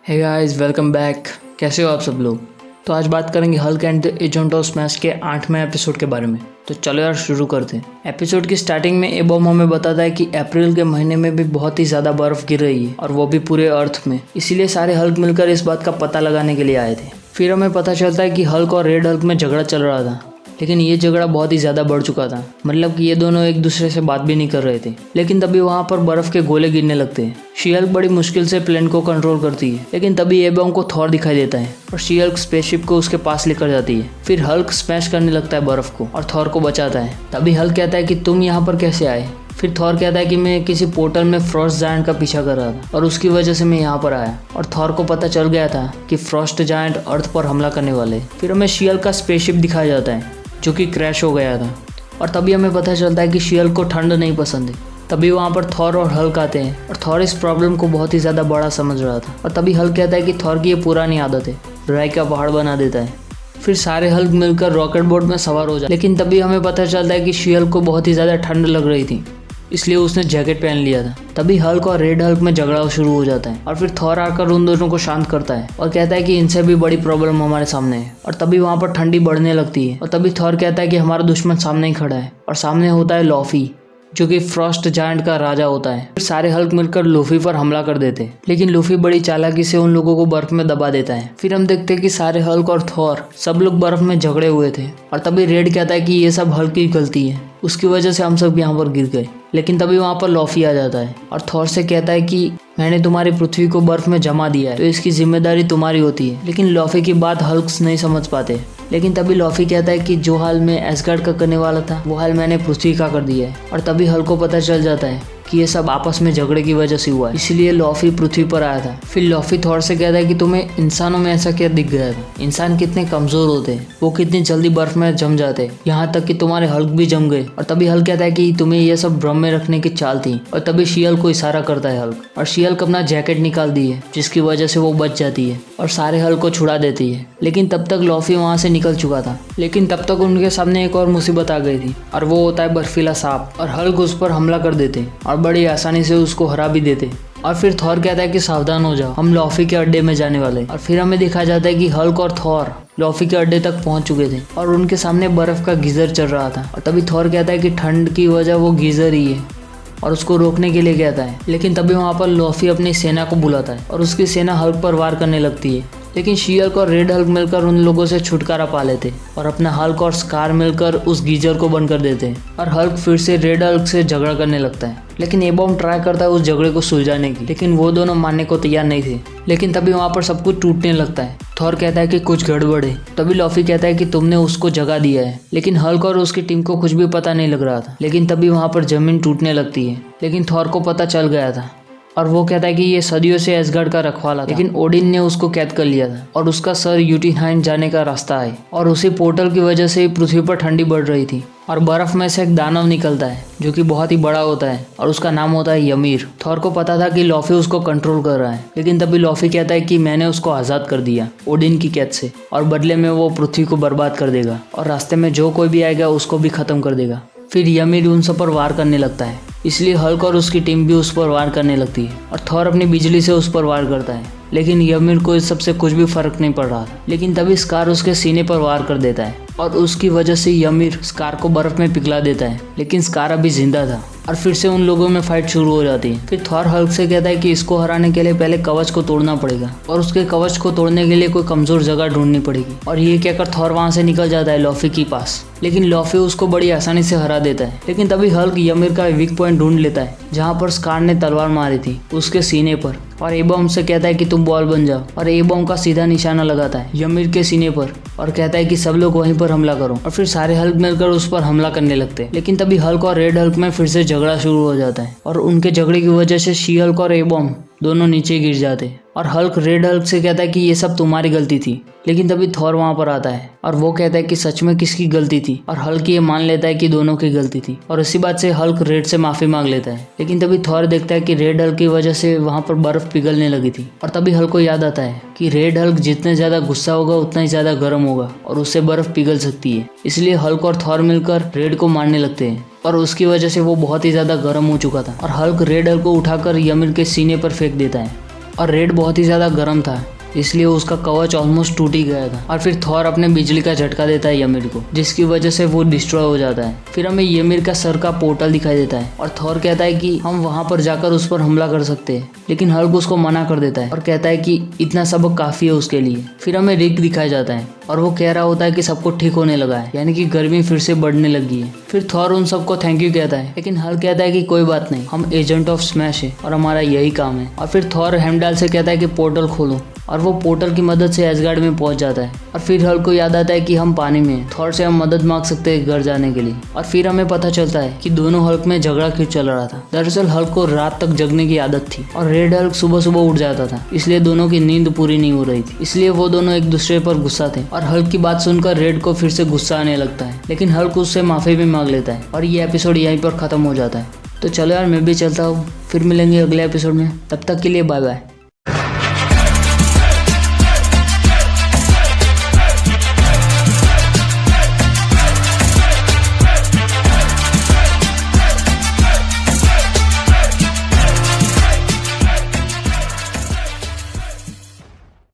Hey guys, welcome back. कैसे हो आप सब लोग। तो आज बात करेंगे Hulk and the agent of smash के 8वें एपिसोड के बारे में। तो चलो यार शुरू करते हैं। एपिसोड की स्टार्टिंग में एबॉम हमें बताता है कि अप्रैल के महीने में भी बहुत ही ज़्यादा बर्फ़ गिर रही है और वो भी पूरे अर्थ में। इसीलिए सारे हल्क मिलकर इस बात का पता लगाने के लिए आए थे। फिर हमें पता चलता है कि हल्क और रेड हल्क में झगड़ा चल रहा था, लेकिन ये झगड़ा बहुत ही ज़्यादा बढ़ चुका था। मतलब कि ये दोनों एक दूसरे से बात भी नहीं कर रहे थे। लेकिन तभी वहाँ पर बर्फ़ के गोले गिरने लगते हैं। शी हल्क बड़ी मुश्किल से प्लेन को कंट्रोल करती है, लेकिन तभी एबॉम को थॉर दिखाई देता है और शी हल्क स्पेसशिप को उसके पास लेकर जाती है। फिर हल्क स्मैश करने लगता है बर्फ़ को और थॉर को बचाता है। तभी हल्क कहता है कि तुम यहाँ पर कैसे आए। फिर थॉर कहता है कि मैं किसी पोर्टल में फ्रॉस्ट जायंट का पीछा कर रहा था और उसकी वजह से मैं यहाँ पर आया। और थॉर को पता चल गया था कि फ्रॉस्ट जायंट अर्थ पर हमला करने वाले। फिर हमें शी हल्क का स्पेसशिप दिखाया जाता है जो कि क्रैश हो गया था। और तभी हमें पता चलता है कि शी हल्क को ठंड नहीं पसंद है। तभी वहाँ पर थॉर और हल्क आते हैं और थॉर इस प्रॉब्लम को बहुत ही ज़्यादा बड़ा समझ रहा था। और तभी हल्क कहता है कि थॉर की ये पुरानी आदत है, ड्राई का पहाड़ बना देता है। फिर सारे हल्क मिलकर रॉकेट बोट में सवार हो जाते। लेकिन तभी हमें पता चलता है कि शी हल्क को बहुत ही ज़्यादा ठंड लग रही थी, इसलिए उसने जैकेट पहन लिया था। तभी हल्क और रेड हल्क में झगड़ा शुरू हो जाता है और फिर थॉर आकर उन दोनों को शांत करता है और कहता है कि इनसे भी बड़ी प्रॉब्लम हमारे सामने है। और तभी वहाँ पर ठंडी बढ़ने लगती है और तभी थॉर कहता है कि हमारा दुश्मन सामने ही खड़ा है और सामने होता है लॉफी, जो कि फ्रॉस्ट जायंट का राजा होता है। फिर सारे हल्क मिलकर लूफी पर हमला कर देते हैं, लेकिन लूफी बड़ी चालाकी से उन लोगों को बर्फ में दबा देता है। फिर हम देखते हैं कि सारे हल्क और थॉर सब लोग बर्फ में झगड़े हुए थे और तभी रेड कहता है कि ये सब हल्क की गलती है, उसकी वजह से हम सब यहाँ पर गिर गए। लेकिन तभी वहाँ पर लॉफी आ जाता है और थॉर से कहता है कि मैंने तुम्हारी पृथ्वी को बर्फ में जमा दिया है, तो इसकी जिम्मेदारी तुम्हारी होती है। लेकिन लॉफी की बात हल्क्स नहीं समझ पाते। लेकिन तभी लॉफी कहता है कि जो हाल मैं एसगार्ड का करने वाला था वो हाल मैंने पृथ्वी का कर दिया है। और तभी हल्क को पता चल जाता है कि ये सब आपस में झगड़े की वजह से हुआ है, इसलिए लॉफी पृथ्वी पर आया था। फिर लॉफी थॉर से कहता है कि तुम्हें इंसानों में ऐसा क्या दिख गया था, इंसान कितने कमजोर होते हैं, वो कितनी जल्दी बर्फ में जम जाते हैं, यहाँ तक कि तुम्हारे हल्क भी जम गए। और तभी हल्क कहता है कि तुम्हें ये सब भ्रम में रखने की चाल थी। और तभी शी हल्क को इशारा करता है हल्क, और शी हल्क अपना जैकेट निकाल दी है जिसकी वजह से वो बच जाती है और सारे हल्क को छुड़ा देती है। लेकिन तब तक लॉफी वहाँ से निकल चुका था। लेकिन तब तक उनके सामने एक और मुसीबत आ गई थी और वो होता है बर्फीला सांप। और हल्क उस पर हमला कर देते और बड़ी आसानी से उसको हरा भी देते। और फिर थॉर कहता है कि सावधान हो जाओ, हम लॉफी के अड्डे में जाने वाले। और फिर हमें दिखाया जाता है कि हल्क और थॉर लॉफी के अड्डे तक पहुंच चुके थे और उनके सामने बर्फ का गीजर चल रहा था। और तभी थॉर कहता है कि ठंड की वजह वो गीजर ही है और उसको रोकने के लिए कहता है। लेकिन तभी वहाँ पर लॉफी अपनी सेना को बुलाता है और उसकी सेना हल्क पर वार करने लगती है। लेकिन शी हल्क और रेड हल्क मिलकर उन लोगों से छुटकारा पा लेते और अपना हल्क और स्कार मिलकर उस गीजर को बंद कर देते हैं। और हल्क फिर से रेड हल्क से झगड़ा करने लगता है। लेकिन एबॉम ट्राई करता है उस झगड़े को सुलझाने की, लेकिन वो दोनों मानने को तैयार नहीं थे। लेकिन तभी वहाँ पर सब कुछ टूटने लगता है। थॉर कहता है कि कुछ गड़बड़ है। तभी लॉफी कहता है कि तुमने उसको जगह दिया है। लेकिन हल्क और उसकी टीम को कुछ भी पता नहीं लग रहा था। लेकिन तभी वहाँ पर जमीन टूटने लगती है। लेकिन थॉर को पता चल गया था और वो कहता है कि ये सदियों से एसगार्ड का रखवाला था, लेकिन ओडिन ने उसको कैद कर लिया था और उसका सर यूटिनहाइम जाने का रास्ता है। और उसी पोर्टल की वजह से पृथ्वी पर ठंडी बढ़ रही थी और बर्फ में से एक दानव निकलता है जो कि बहुत ही बड़ा होता है और उसका नाम होता है ymir। थॉर को पता था कि लॉफी उसको कंट्रोल कर रहा है। लेकिन तभी लॉफी कहता है कि मैंने उसको आज़ाद कर दिया ओडिन की कैद से और बदले में वो पृथ्वी को बर्बाद कर देगा और रास्ते में जो कोई भी आएगा उसको भी खत्म कर देगा। फिर ymir उन सब पर वार करने लगता है, इसलिए हल्क और उसकी टीम भी उस पर वार करने लगती है और थॉर अपनी बिजली से उस पर वार करता है। लेकिन ymir को इस सबसे कुछ भी फर्क नहीं पड़ रहा था। लेकिन तभी स्कार उसके सीने पर वार कर देता है और उसकी वजह से ymir स्कार को बर्फ में पिघला देता है। लेकिन स्कार अभी जिंदा था और फिर से उन लोगों में फाइट शुरू हो जाती है। फिर थॉर हल्क से कहता है कि इसको हराने के लिए पहले कवच को तोड़ना पड़ेगा और उसके कवच को तोड़ने के लिए कोई कमजोर जगह ढूंढनी पड़ेगी। और ये कहकर थॉर वहां से निकल जाता है लॉफी के पास। लेकिन लॉफी उसको बड़ी आसानी से हरा देता है। लेकिन तभी हल्क ymir का वीक पॉइंट ढूंढ लेता है जहाँ पर स्कार ने तलवार मारी थी उसके सीने पर और एबॉम से कहता है कि तुम बॉल बन जाओ। और एबॉम का सीधा निशाना लगाता है ymir के सीने पर और कहता है कि सब लोग वहीं पर हमला करो। और फिर सारे हल्क मिलकर उस पर हमला करने लगते हैं। लेकिन तभी हल्क और रेड हल्क में फिर से झगड़ा शुरू हो जाता है और उनके झगड़े की वजह से शी हल्क और एबॉम दोनों नीचे गिर जाते हैं। और हल्क रेड हल्क से कहता है कि ये सब तुम्हारी गलती थी। लेकिन तभी थॉर वहां पर आता है और वो कहता है कि सच में किसकी गलती थी। और हल्क ये मान लेता है कि दोनों की गलती थी और इसी बात से हल्क रेड से माफी मांग लेता है। लेकिन तभी थॉर देखता है कि रेड हल्क की वजह से वहां पर बर्फ पिघलने लगी थी। और तभी हल्क को याद आता है कि रेड हल्क जितने ज्यादा गुस्सा होगा उतना ही ज्यादा गर्म होगा और उससे बर्फ पिघल सकती है। इसलिए हल्क और थॉर मिलकर रेड को मारने लगते हैं और उसकी वजह से वो बहुत ही ज्यादा गर्म हो चुका था। और हल्क रेड हल्क को उठाकर ymir के सीने पर फेंक देता है और रेड बहुत ही ज़्यादा गर्म था, इसलिए उसका कवच ऑलमोस्ट टूट ही गया था। और फिर थॉर अपने बिजली का झटका देता है ymir को, जिसकी वजह से वो डिस्ट्रॉय हो जाता है। फिर हमें ymir का सर का पोर्टल दिखाई देता है और थॉर कहता है कि हम वहां पर जाकर उस पर हमला कर सकते हैं, लेकिन हल्क उसको मना कर देता है और कहता है कि इतना सबक काफी है उसके लिए। फिर हमें रिक दिखाया जाता है और वो कह रहा होता है कि सबको ठीक होने लगा है, यानी कि गर्मी फिर से बढ़ने लगी है। फिर थॉर उन सबको थैंक यू कहता है, लेकिन हल्क कहता है कि कोई बात नहीं, हम एजेंट ऑफ स्मैश है और हमारा यही काम है। और फिर थॉर हेमडाल से कहता है कि पोर्टल खोलो, और वो पोर्टल की मदद से एसगार्ड में पहुंच जाता है। और फिर हल्क को याद आता है कि हम पानी में हैं, थॉर से हम मदद मांग सकते हैं घर जाने के लिए। और फिर हमें पता चलता है कि दोनों हल्क में झगड़ा क्यों चल रहा था। दरअसल हल्क को रात तक जगने की आदत थी और रेड हल्क सुबह सुबह उठ जाता था, इसलिए दोनों की नींद पूरी नहीं हो रही थी, इसलिए वो दोनों एक दूसरे पर गुस्सा थे। और हल्क की बात सुनकर रेड को फिर से गुस्सा आने लगता है, लेकिन हल्क उससे माफी भी मांग लेता है और ये एपिसोड यहीं पर खत्म हो जाता है। तो चलो यार, मैं भी चलता हूँ, फिर मिलेंगे अगले एपिसोड में, तब तक के लिए बाय बाय।